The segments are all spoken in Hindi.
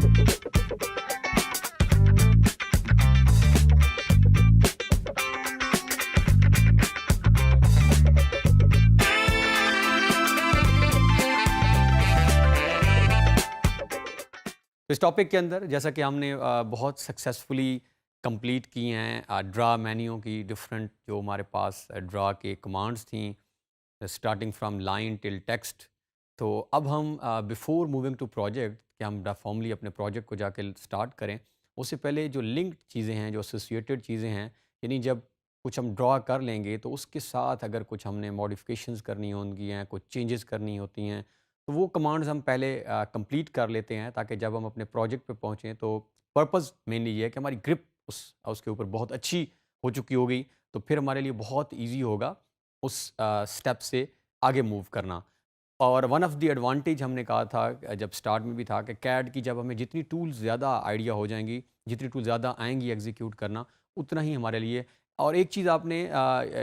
इस टॉपिक के अंदर जैसा कि हमने बहुत सक्सेसफुली कंप्लीट किए हैं ड्रा मेन्यू की डिफरेंट जो हमारे पास ड्रा के कमांड्स थी starting from line till text. तो अब हम बिफोर मूविंग टू प्रोजेक्ट कि हम फॉर्मली अपने प्रोजेक्ट को जाके स्टार्ट करें, उससे पहले जो लिंक्ड चीज़ें हैं, जो एसोसिएटेड चीज़ें हैं, यानी जब कुछ हम ड्रा कर लेंगे तो उसके साथ अगर कुछ हमने मॉडिफिकेशंस करनी होंगी हैं, कुछ चेंजेस करनी होती हैं, तो वो कमांड्स हम पहले कंप्लीट कर लेते हैं ताकि जब हम अपने प्रोजेक्ट पे पहुँचें तो पर्पज़ मेनली ये है कि हमारी ग्रिप उसके ऊपर बहुत अच्छी हो चुकी होगी, तो फिर हमारे लिए बहुत ईज़ी होगा उस स्टेप से आगे मूव करना। और वन ऑफ़ द एडवांटेज हमने कहा था जब स्टार्ट में भी था कि कैड की जब हमें जितनी टूल्स ज़्यादा आइडिया हो जाएँगी, जितनी टूल ज़्यादा आएँगी एग्ज़ीक्यूट करना, उतना ही हमारे लिए। और एक चीज़ आपने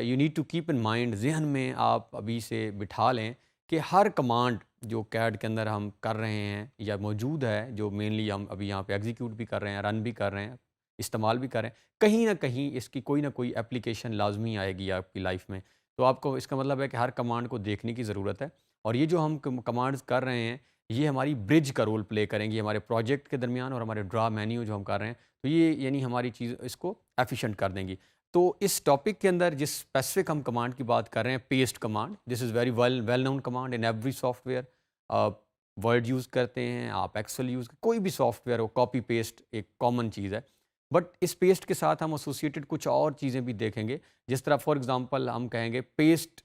you need to keep in mind, ज़हन में आप अभी से बिठा लें कि हर कमांड जो कैड के अंदर हम कर रहे हैं या मौजूद है, जो मेनली हम अभी यहाँ पे एग्ज़ीक्यूट भी कर रहे हैं, रन भी कर रहे हैं, इस्तेमाल भी कर रहे हैं, कहीं न कहीं इसकी कोई ना कोई एप्लीकेशन लाज़मी आएगी आपकी लाइफ़ में। तो आपको इसका मतलब है कि हर कमांड को देखने की ज़रूरत है। और ये जो हम कमांड्स कर रहे हैं, ये हमारी ब्रिज का रोल प्ले करेंगी हमारे प्रोजेक्ट के दरमियान और हमारे ड्रा मेन्यू जो हम कर रहे हैं, तो ये यानी हमारी चीज़ इसको एफिशिएंट कर देंगी। तो इस टॉपिक के अंदर जिस स्पेसिफिक हम कमांड की बात कर रहे हैं, paste command, this is very well known command in every software. आप वर्ड यूज़ करते हैं, आप एक्सेल यूज़, कोई भी सॉफ्टवेयर हो, कॉपी पेस्ट एक कॉमन चीज़ है। बट इस पेस्ट के साथ हम एसोसिएटेड कुछ और चीज़ें भी देखेंगे, जिस तरह फॉर एग्जांपल हम कहेंगे paste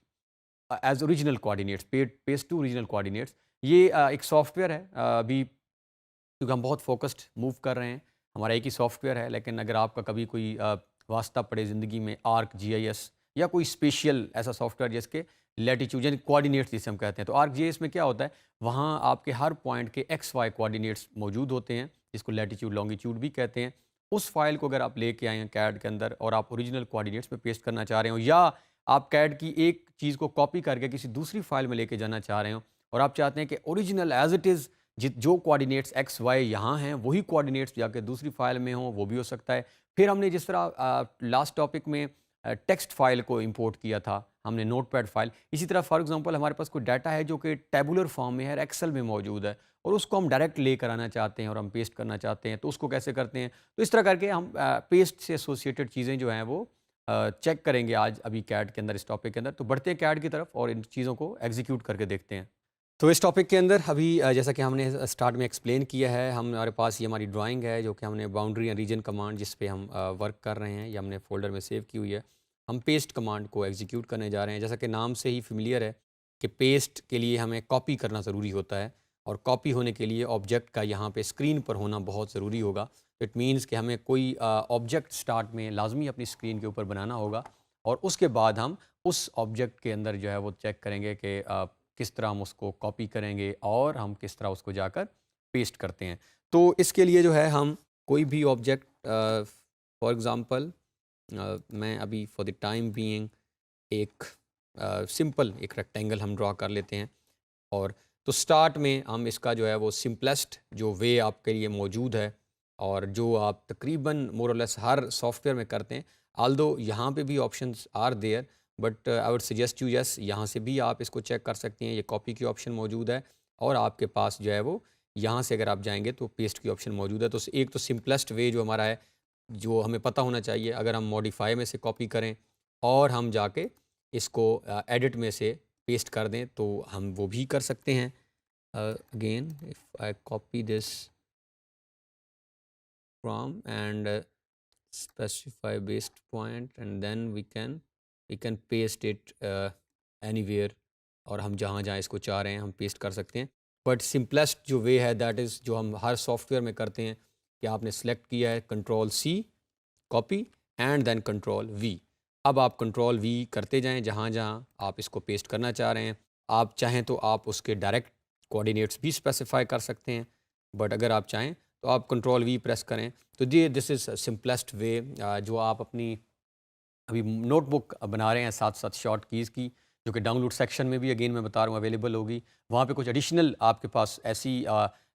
as original coordinates, paste to original coordinates. ये एक सॉफ्टवेयर है अभी क्योंकि हम बहुत फ़ोकस्ड मूव कर रहे हैं, हमारा एक ही सॉफ्टवेयर है, लेकिन अगर आपका कभी कोई वास्ता पड़े ज़िंदगी में आर्क जीआईएस या कोई स्पेशल ऐसा सॉफ्टवेयर जिसके लैटिट्यूड यानी कोऑर्डिनेट्स जिसे हम कहते हैं, तो आर्क जीआईएस में क्या होता है, वहाँ आपके हर पॉइंट के एक्स वाई कोऑर्डिनेट्स मौजूद होते हैं, जिसको लैटिट्यूड लॉन्गिट्यूड भी कहते हैं। उस फाइल को अगर आप लेके आए हैं कैड के अंदर और आप ओरिजिनल कोऑर्डिनेट्स में पेस्ट करना चाह रहे हो, या आप कैड की एक चीज़ को कॉपी करके किसी दूसरी फाइल में लेके जाना चाह रहे हो और आप चाहते हैं कि ओरिजिनल एज इट इज़ जो कोऑर्डिनेट्स एक्स वाई यहाँ हैं वही कोऑर्डिनेट्स जाके दूसरी फाइल में हों, वो भी हो सकता है। फिर हमने जिस तरह लास्ट टॉपिक में टेक्स्ट फाइल को इंपोर्ट किया था, हमने नोटपैड फाइल, इसी तरह फॉर एग्जांपल हमारे पास कोई डाटा है जो कि टेबुलर फॉर्म में है, एक्सेल में मौजूद है और उसको हम डायरेक्ट लेकर आना चाहते हैं और हम पेस्ट करना चाहते हैं, तो उसको कैसे करते हैं। तो इस तरह करके हम पेस्ट से एसोसिएटेड चीज़ें जो हैं वो चेक करेंगे आज अभी कैड के अंदर, इस टॉपिक के अंदर। तो बढ़ते हैं कैड की तरफ और इन चीज़ों को एग्जीक्यूट करके देखते हैं। तो इस टॉपिक के अंदर अभी जैसा कि हमने स्टार्ट में एक्सप्लेन किया है, हमारे पास ये हमारी ड्राइंग है जो कि हमने बाउंड्री एंड रीजन कमांड जिस पे हम वर्क कर रहे हैं, ये हमने फ़ोल्डर में सेव की हुई है। हम पेस्ट कमांड को एग्जीक्यूट करने जा रहे हैं। जैसा कि नाम से ही फेमिलियर है कि पेस्ट के लिए हमें कॉपी करना ज़रूरी होता है और कॉपी होने के लिए ऑब्जेक्ट का यहाँ पे स्क्रीन पर होना बहुत ज़रूरी होगा। इट मीन्स कि हमें कोई ऑब्जेक्ट स्टार्ट में लाजमी अपनी स्क्रीन के ऊपर बनाना होगा और उसके बाद हम उस ऑब्जेक्ट के अंदर जो है वो चेक करेंगे कि किस तरह हम उसको कॉपी करेंगे और हम किस तरह उसको जाकर पेस्ट करते हैं। तो इसके लिए जो है हम कोई भी ऑब्जेक्ट फॉर एग्ज़ाम्पल मैं अभी फॉर द टाइम बीइंग एक सिंपल एक रेक्टेंगल हम ड्रा कर लेते हैं और तो स्टार्ट में हम इसका जो है वो सिंपलेस्ट जो वे आपके लिए मौजूद है और जो आप तकरीबन मोर और लेस हर सॉफ्टवेयर में करते हैं, आल्दो यहाँ पे भी options are there, but I would suggest you yes, यहाँ से भी आप इसको चेक कर सकते हैं। ये कॉपी की ऑप्शन मौजूद है और आपके पास जो है वो यहाँ से अगर आप जाएंगे तो पेस्ट की ऑप्शन मौजूद है। तो एक तो सिंपलेस्ट वे जो हमारा है, जो हमें पता होना चाहिए, अगर हम मॉडिफाई में से कॉपी करें और हम जाके इसको एडिट में से पेस्ट कर दें तो हम वो भी कर सकते हैं। Again if I copy this from and specify based point and then we can paste it anywhere, और हम जहाँ जहाँ इसको चाह रहे हैं हम पेस्ट कर सकते हैं। बट सिंपलेस्ट जो वे है दैट इज़ जो हम हर सॉफ्टवेयर में करते हैं कि आपने सेलेक्ट किया है control C copy and then control V. अब आप कंट्रोल वी करते जाएं जहाँ जहाँ आप इसको पेस्ट करना चाह रहे हैं। आप चाहें तो आप उसके डायरेक्ट कोऑर्डिनेट्स भी स्पेसिफाई कर सकते हैं, बट अगर आप चाहें तो आप कंट्रोल वी प्रेस करें। तो ये दिस इज़ सिंपलेस्ट वे जो आप अपनी अभी नोटबुक बना रहे हैं साथ साथ शॉर्ट कीज़ की, जो कि डाउनलोड सेक्शन में भी अगेन मैं बता रहा हूँ अवेलेबल होगी। वहाँ पे कुछ एडिशनल आपके पास ऐसी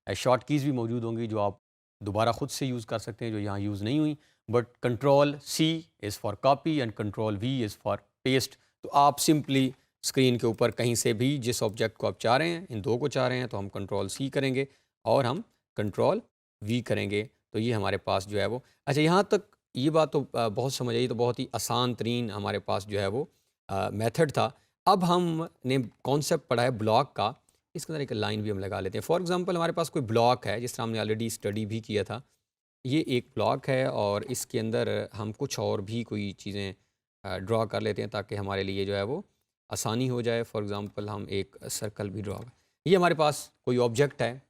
शॉर्ट कीज़ भी मौजूद होंगी जो आप दोबारा ख़ुद से यूज़ कर सकते हैं जो यहाँ यूज़ नहीं हुई। But control C is for copy and control V is for paste. तो आप सिंपली स्क्रीन के ऊपर कहीं से भी जिस ऑब्जेक्ट को आप चाह रहे हैं, इन दो को चाह रहे हैं, तो हम कंट्रोल सी करेंगे और हम कंट्रोल वी करेंगे। तो ये हमारे पास जो है वो, अच्छा यहाँ तक ये बात तो बहुत समझ आई, तो बहुत ही आसान तरीन हमारे पास जो है वो मेथड था। अब हमने कॉन्सेप्ट पढ़ा है ब्लॉक का, इसके अंदर एक लाइन भी हम लगा लेते हैं। फॉर एग्जांपल हमारे पास कोई ब्लॉक है, जिस तरह हमने ऑलरेडी स्टडी भी किया था। ये एक ब्लॉक है और इसके अंदर हम कुछ और भी कोई चीज़ें ड्रॉ कर लेते हैं ताकि हमारे लिए जो है वो आसानी हो जाए। फॉर एग्ज़ाम्पल हम एक सर्कल भी ड्रॉ, ये हमारे पास कोई ऑब्जेक्ट है,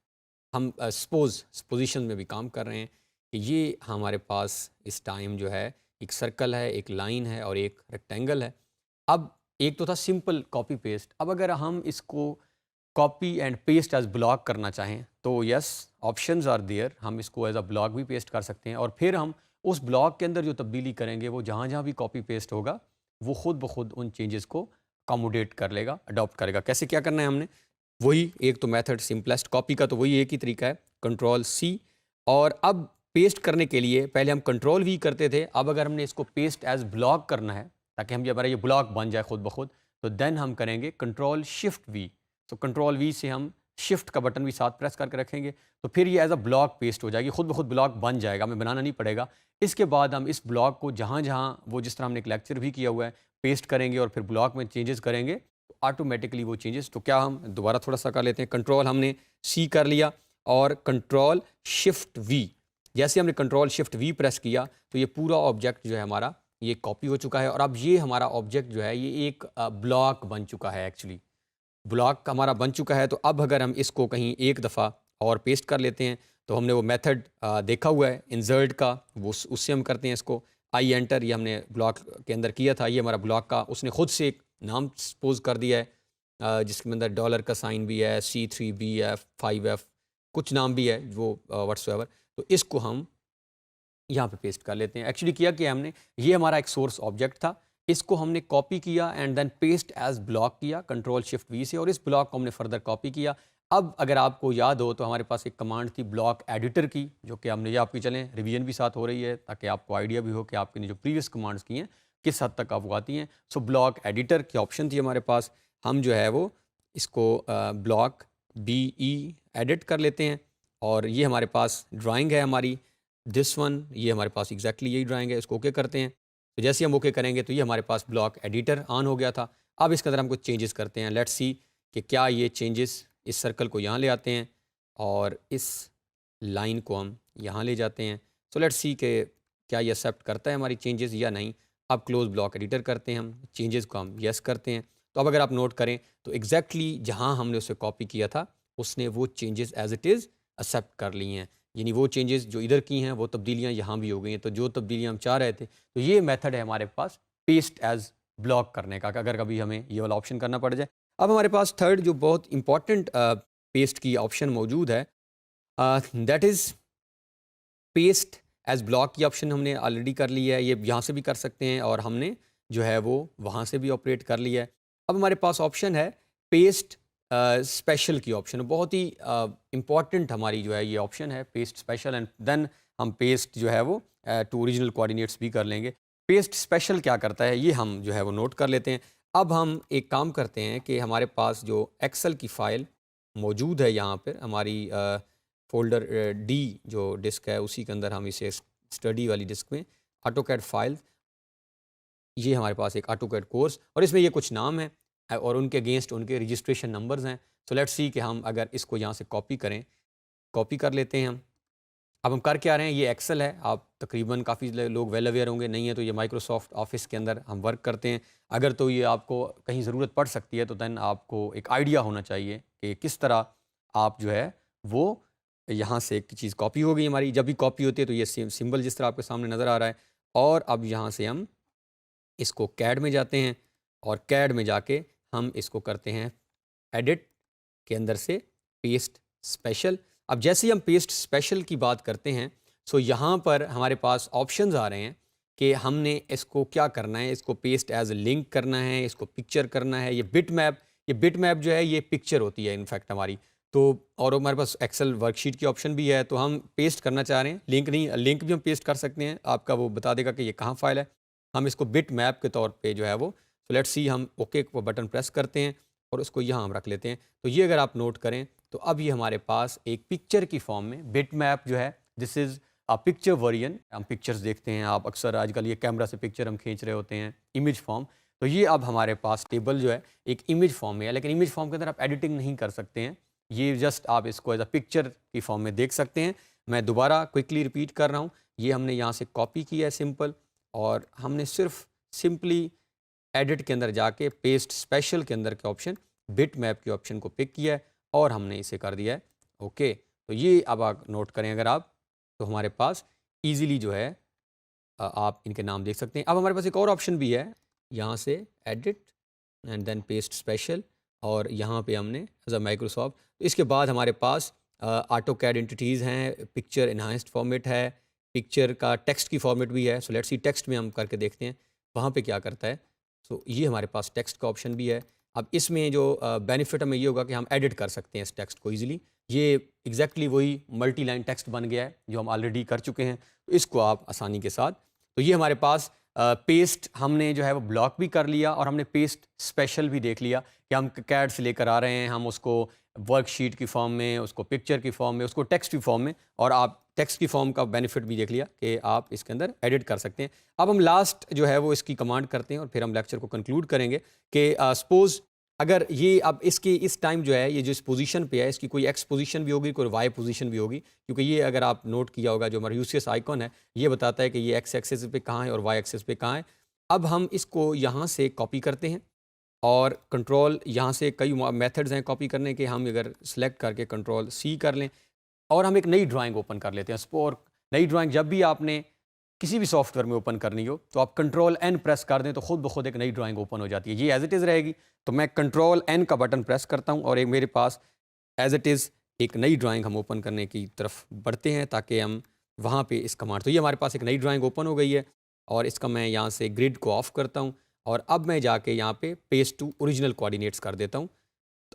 हम सपोज़ पोजीशन में भी काम कर रहे हैं कि ये हमारे पास इस टाइम जो है एक सर्कल है, एक लाइन है और एक रेक्टेंगल है। अब एक तो था सिंपल कॉपी पेस्ट, अब अगर हम इसको copy and paste as block करना चाहें तो यस, ऑप्शंस आर देयर, हम इसको एज अ ब्लॉक भी पेस्ट कर सकते हैं और फिर हम उस ब्लॉक के अंदर जो तब्दीली करेंगे वो जहाँ जहाँ भी कॉपी पेस्ट होगा वो खुद ब खुद उन चेंजेस को अकोमोडेट कर लेगा, अडॉप्ट करेगा। कैसे क्या करना है हमने, वही एक तो मेथड सिंपलेस्ट कॉपी का तो वही एक ही तरीका है, कंट्रोल सी। और अब पेस्ट करने के लिए पहले हम कंट्रोल वी करते थे, अब अगर हमने इसको पेस्ट एज ब्लॉक करना है ताकि हम जब हमारा ये ब्लॉक बन जाए खुद ब खुद, तो देन हम करेंगे कंट्रोल शिफ्ट वी। तो कंट्रोल वी से हम शिफ्ट का बटन भी साथ प्रेस करके रखेंगे तो फिर ये एज अ ब्लॉक पेस्ट हो जाएगी, खुद ब खुद ब्लॉक बन जाएगा, हमें बनाना नहीं पड़ेगा। इसके बाद हम इस ब्लॉक को जहाँ जहाँ वो, जिस तरह हमने एक लेक्चर भी किया हुआ है, पेस्ट करेंगे और फिर ब्लॉक में चेंजेस करेंगे तो ऑटोमेटिकली वो चेंजेस, तो क्या हम दोबारा थोड़ा सा कर लेते हैं, कंट्रोल हमने सी कर लिया और कंट्रोल शिफ्ट वी। जैसे हमने कंट्रोल शिफ्ट वी प्रेस किया तो ये पूरा ऑब्जेक्ट जो है हमारा ये कॉपी हो चुका है और अब ये हमारा ऑब्जेक्ट जो है ये एक ब्लॉक बन चुका है, एक्चुअली ब्लॉक हमारा बन चुका है। तो अब अगर हम इसको कहीं एक दफ़ा और पेस्ट कर लेते हैं तो हमने वो मेथड देखा हुआ है इंसर्ट का, वो उससे हम करते हैं इसको आई एंटर, ये हमने ब्लॉक के अंदर किया था, ये हमारा ब्लॉक का उसने खुद से एक नाम सपोज कर दिया है जिसके अंदर डॉलर का साइन भी है, C3BF5F कुछ नाम भी है वो व्हाट्सएवर। तो इसको हम यहाँ पे पेस्ट कर लेते हैं। एक्चुअली किया कि हमने, ये हमारा एक सोर्स ऑब्जेक्ट था, इसको हमने कॉपी किया and then paste as block किया कंट्रोल शिफ्ट वी से और इस ब्लॉक को हमने फर्दर कॉपी किया। अब अगर आपको याद हो तो हमारे पास एक कमांड थी ब्लॉक एडिटर की, जो कि हमने, ये आपकी चलें रिवीजन भी साथ हो रही है ताकि आपको आइडिया भी हो कि आपने जो प्रीवियस कमांड्स की हैं किस हद तक आपको आती हैं। सो ब्लॉक एडिटर की ऑप्शन थी हमारे पास, हम जो है वो इसको ब्लॉक BE एडिट कर लेते हैं और ये हमारे पास ड्राइंग है हमारी, दिस वन, ये हमारे पास एग्जैक्टली यही ड्राइंग है, इसको ओके करते हैं। तो जैसे हम ओके करेंगे तो ये हमारे पास ब्लॉक एडिटर ऑन हो गया था। अब इसके अंदर हम कुछ चेंजेस करते हैं, लेट्स सी कि क्या ये चेंजेस, इस सर्कल को यहाँ ले आते हैं और इस लाइन को हम यहाँ ले जाते हैं। सो लेट्स सी कि क्या ये एक्सेप्ट करता है हमारी चेंजेस या नहीं। अब क्लोज ब्लॉक एडिटर करते हैं, हम चेंजेस को हम येस करते हैं। तो अब अगर आप नोट करें तो एग्जैक्टली जहाँ हमने उसे कॉपी किया था उसने वो changes as it is accept कर ली हैं, यानी वो चेंजेस जो इधर की हैं वो तब्दीलियाँ यहाँ भी हो गई हैं। तो जो तब्दीलियाँ हम चाह रहे थे, तो ये मेथड है हमारे पास पेस्ट एज ब्लॉक करने का, अगर कभी हमें ये वाला ऑप्शन करना पड़ जाए। अब हमारे पास थर्ड जो बहुत इंपॉर्टेंट पेस्ट की ऑप्शन मौजूद है, that is paste as block की ऑप्शन हमने ऑलरेडी कर ली है, ये यहाँ से भी कर सकते हैं और हमने जो है वो वहाँ से भी ऑपरेट कर लिया है। अब हमारे पास ऑप्शन है पेस्ट स्पेशल की ऑप्शन, बहुत ही इम्पॉर्टेंट हमारी जो है ये ऑप्शन है पेस्ट स्पेशल, एंड देन हम पेस्ट जो है वो टू ओरिजिनल कोऑर्डिनेट्स भी कर लेंगे। पेस्ट स्पेशल क्या करता है ये हम जो है वो नोट कर लेते हैं। अब हम एक काम करते हैं कि हमारे पास जो एक्सेल की फ़ाइल मौजूद है यहाँ पर हमारी फोल्डर D जो डिस्क है उसी के अंदर हम इसे स्टडी वाली डिस्क में ऑटोकैड फाइल, ये हमारे पास एक ऑटोकैड कोर्स और इसमें ये कुछ नाम है और उनके अगेंस्ट उनके रजिस्ट्रेशन नंबर्स हैं। सो लेट्स सी कि हम अगर इसको यहाँ से कॉपी करें, कॉपी कर लेते हैं हम। अब हम कर क्या रहे हैं, ये एक्सेल है, आप तकरीबन काफ़ी लोग वेल अवेयर होंगे, नहीं है तो ये माइक्रोसॉफ्ट ऑफिस के अंदर हम वर्क करते हैं। अगर तो ये आपको कहीं ज़रूरत पड़ सकती है तो दैन आपको एक आइडिया होना चाहिए कि किस तरह आप जो है वो यहाँ से एक चीज़ कॉपी हो गई हमारी। जब भी कॉपी होती है तो ये सिंबल जिस तरह आपके सामने नज़र आ रहा है, और अब यहाँ से हम इसको कैड में जाते हैं और कैड में जाके हम इसको करते हैं एडिट के अंदर से पेस्ट स्पेशल। अब जैसे ही हम पेस्ट स्पेशल की बात करते हैं सो यहाँ पर हमारे पास ऑप्शंस आ रहे हैं कि हमने इसको क्या करना है, इसको पेस्ट एज लिंक करना है, इसको पिक्चर करना है, ये बिट मैप जो है ये पिक्चर होती है इनफैक्ट हमारी। तो और हमारे पास एक्सेल वर्कशीट की ऑप्शन भी है, तो हम पेस्ट करना चाह रहे हैं, लिंक नहीं, लिंक भी हम पेस्ट कर सकते हैं, आपका वो बता देगा कि ये कहाँ फाइल है। हम इसको बिट मैप के तौर पे जो है वो, तो लेट्स सी, हम ओके को बटन प्रेस करते हैं और उसको यहाँ हम रख लेते हैं। तो ये अगर आप नोट करें तो अब ये हमारे पास एक पिक्चर की फॉर्म में बिट मैप जो है, this is a picture variant. हम पिक्चर्स देखते हैं, आप अक्सर आजकल ये कैमरा से पिक्चर हम खींच रहे होते हैं, इमेज फॉर्म। तो ये अब हमारे पास टेबल जो है एक इमेज फॉर्म में है, लेकिन इमेज फॉर्म के अंदर आप एडिटिंग नहीं कर सकते हैं, ये जस्ट आप इसको एज अ पिक्चर की फॉर्म में देख सकते हैं। मैं दोबारा क्विकली रिपीट कर रहा हूँ, ये हमने यहाँ से कॉपी किया है सिंपल, और हमने सिर्फ सिंपली एडिट के अंदर जाके पेस्ट स्पेशल के अंदर के ऑप्शन बिट मैप के ऑप्शन को पिक किया है और हमने इसे कर दिया है ओके। तो ये अब आप नोट करें अगर आप, तो हमारे पास ईजिली जो है आप इनके नाम देख सकते हैं। अब हमारे पास एक और ऑप्शन भी है, यहाँ से edit and then paste special, और यहाँ पे हमने एज अ माइक्रोसॉफ्ट। तो इसके बाद हमारे पास ऑटो कैड एंटिटीज़ हैं, पिक्चर इन्हांस्ड फॉर्मेट है, पिक्चर का टेक्स्ट की फॉर्मेट भी है। सो लेट्स सी, टेक्स्ट में हम करके देखते हैं वहाँ पे क्या करता है। सो ये हमारे पास टेक्स्ट का ऑप्शन भी है। अब इसमें जो बेनिफिट हमें ये होगा कि हम एडिट कर सकते हैं इस टेक्स्ट को ईजिली। ये एग्जैक्टली वही मल्टी लाइन टेक्स्ट बन गया है जो हम ऑलरेडी कर चुके हैं, तो इसको आप आसानी के साथ, तो ये हमारे पास पेस्ट हमने जो है वो ब्लॉक भी कर लिया, और हमने पेस्ट स्पेशल भी देख लिया कि हम कैड से लेकर आ रहे हैं, हम उसको वर्कशीट की फॉर्म में, उसको पिक्चर की फॉर्म में, उसको टेक्स्ट की फॉर्म में, और आप टेक्स्ट की फॉर्म का बेनिफिट भी देख लिया कि आप इसके अंदर एडिट कर सकते हैं। अब हम लास्ट जो है वो इसकी कमांड करते हैं और फिर हम लेक्चर को कंक्लूड करेंगे कि सपोज़ अगर ये अब इसकी इस टाइम जो है ये जो इस पोजीशन पे है, इसकी कोई एक्स पोजीशन भी होगी, कोई वाई पोजीशन भी होगी, क्योंकि ये अगर आप नोट किया होगा जो हमारा यूसीएस आइकॉन है ये बताता है कि ये एक्स एक्सेस पे कहाँ है और वाई एक्सेस पे कहाँ है। अब हम इसको यहाँ से कॉपी करते हैं, और कंट्रोल यहाँ से कई मेथड्स हैं कॉपी करने के, हम अगर सेलेक्ट करके कंट्रोल सी कर लें और हम एक नई ड्राइंग ओपन कर लेते हैं। और नई ड्राइंग जब भी आपने किसी भी सॉफ्टवेयर में ओपन करनी हो तो आप कंट्रोल एन प्रेस कर दें तो खुद ब खुद एक नई ड्राइंग ओपन हो जाती है। ये एज इट इज़ रहेगी, तो मैं कंट्रोल एन का बटन प्रेस करता हूँ और एक मेरे पास एज इट इज़ एक नई ड्राइंग हम ओपन करने की तरफ बढ़ते हैं ताकि हम वहाँ पे इस कमांड, तो ये हमारे पास एक नई ड्राइंग ओपन हो गई है, और इसका मैं यहाँ से ग्रिड को ऑफ करता हूँ और अब मैं जाके यहाँ पे पेस्ट टू ओरिजिनल कोऑर्डिनेट्स कर देता हूँ।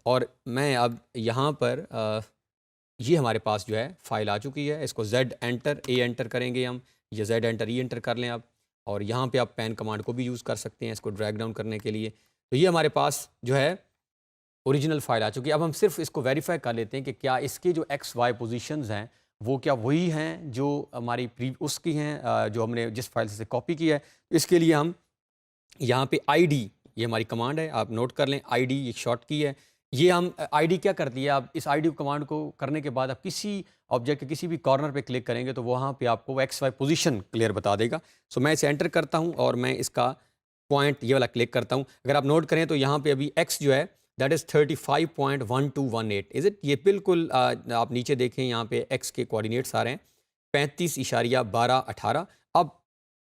और मैं अब यहाँ पर ये हमारे पास जो है फाइल आ चुकी है, इसको जेड एंटर ए एंटर करेंगे हम, या जेड एंटर ई एंटर कर लें आप, और यहाँ पे आप पैन कमांड को भी यूज़ कर सकते हैं इसको ड्रैग डाउन करने के लिए। तो ये हमारे पास जो है ओरिजिनल फाइल आ चुकी है। अब हम सिर्फ इसको वेरीफाई कर लेते हैं कि क्या इसके जो एक्स वाई पोजीशंस हैं वो क्या वही हैं जो हमारी प्री उसकी हैं, जो हमने जिस फाइल से कॉपी किया है। इसके लिए हम यहाँ पे आईडी, ये हमारी कमांड है, आप नोट कर लें, आईडी ये शॉर्ट की है। ये हम आईडी क्या करती है, आप इस आईडी कमांड को करने के बाद आप किसी ऑब्जेक्ट के किसी भी कॉर्नर पे क्लिक करेंगे तो वहाँ पे आपको वो एक्स वाई पोजीशन क्लियर बता देगा। सो मैं इसे एंटर करता हूँ और मैं इसका पॉइंट ये वाला क्लिक करता हूँ। अगर आप नोट करें तो यहाँ पे अभी एक्स जो है दैट इज़ 35.1218, इज़ इट, ये बिल्कुल आप नीचे देखें यहाँ पे एक्स के कोऑर्डिनेट्स आ रहे हैं 35.1218। अब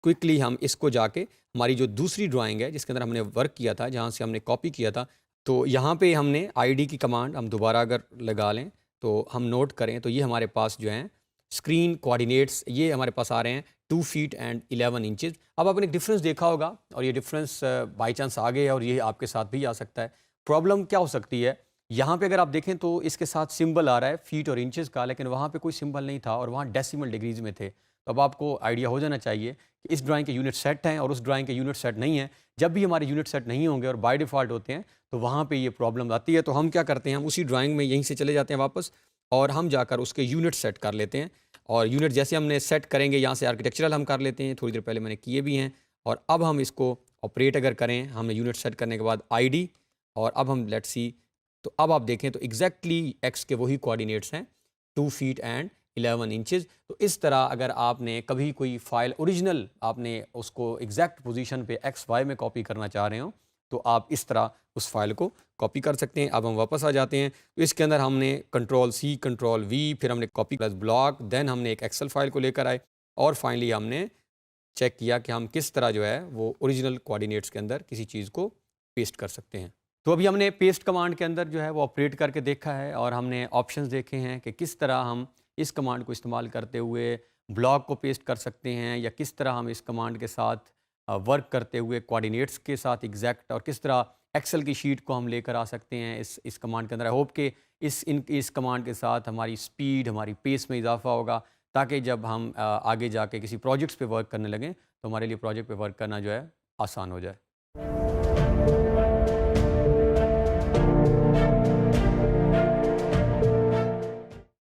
क्विकली हम इसको जाके हमारी जो दूसरी ड्राइंग है जिसके अंदर हमने वर्क किया था, जहाँ से हमने कॉपी किया था, तो यहाँ पे हमने आईडी की कमांड हम दोबारा अगर लगा लें तो हम नोट करें तो ये हमारे पास जो हैं स्क्रीन कोऑर्डिनेट्स ये हमारे पास आ रहे हैं 2 फीट एंड 11 इंचेस। अब आपने डिफरेंस देखा होगा और ये डिफरेंस बाई चांस आ गए और ये आपके साथ भी आ सकता है। प्रॉब्लम क्या हो सकती है, यहाँ पे अगर आप देखें तो इसके साथ सिंबल आ रहा है फीट और इंचेस का, लेकिन वहाँ पे कोई सिंबल नहीं था और वहाँ डेसिमल डिग्रीज में थे। तो अब आपको आइडिया हो जाना चाहिए कि इस ड्राइंग के यूनिट सेट हैं और उस ड्राइंग के यूनिट सेट नहीं हैं। जब भी हमारे यूनिट सेट नहीं होंगे और बाय डिफ़ॉल्ट होते हैं तो वहाँ पे ये प्रॉब्लम आती है। तो हम क्या करते हैं, हम उसी ड्राइंग में यहीं से चले जाते हैं वापस और हम जाकर उसके यूनिट सेट कर लेते हैं। और यूनिट जैसे हमने सेट करेंगे, यहाँ से आर्किटेक्चरल हम कर लेते हैं, थोड़ी देर पहले मैंने किए भी हैं। और अब हम इसको ऑपरेट अगर करें, हमने यूनिट सेट करने के बाद आईडी, और अब हम लेट्स सी, तो अब आप देखें तो एग्जैक्टली एक्स के वही कोऑर्डिनेट्स हैं 2 फीट एंड 11 इंचेस। तो इस तरह अगर आपने कभी कोई फ़ाइल ओरिजिनल आपने उसको एग्जैक्ट पोजीशन पे एक्स वाई में कॉपी करना चाह रहे हो तो आप इस तरह उस फाइल को कॉपी कर सकते हैं। अब हम वापस आ जाते हैं, तो इसके अंदर हमने कंट्रोल सी कंट्रोल वी, फिर हमने कॉपी प्लस ब्लॉक, देन हमने एक एक्सेल फाइल को लेकर आए और फाइनली हमने चेक किया कि हम किस तरह जो है वो ओरिजिनल कोऑर्डिनेट्स के अंदर किसी चीज़ को पेस्ट कर सकते हैं। तो अभी हमने पेस्ट कमांड के अंदर जो है वो ऑपरेट करके देखा है और हमने ऑप्शंस देखे हैं कि किस तरह हम इस कमांड को इस्तेमाल करते हुए ब्लॉक को पेस्ट कर सकते हैं या किस तरह हम इस कमांड के साथ वर्क करते हुए कोऑर्डिनेट्स के साथ एग्जैक्ट, और किस तरह एक्सेल की शीट को हम लेकर आ सकते हैं इस कमांड के अंदर। आई होप कि इस कमांड के साथ हमारी स्पीड, हमारी पेस में इजाफा होगा, ताकि जब हम आगे जाके किसी प्रोजेक्ट्स पे वर्क करने लगें तो हमारे लिए प्रोजेक्ट पे वर्क करना जो है आसान हो जाए।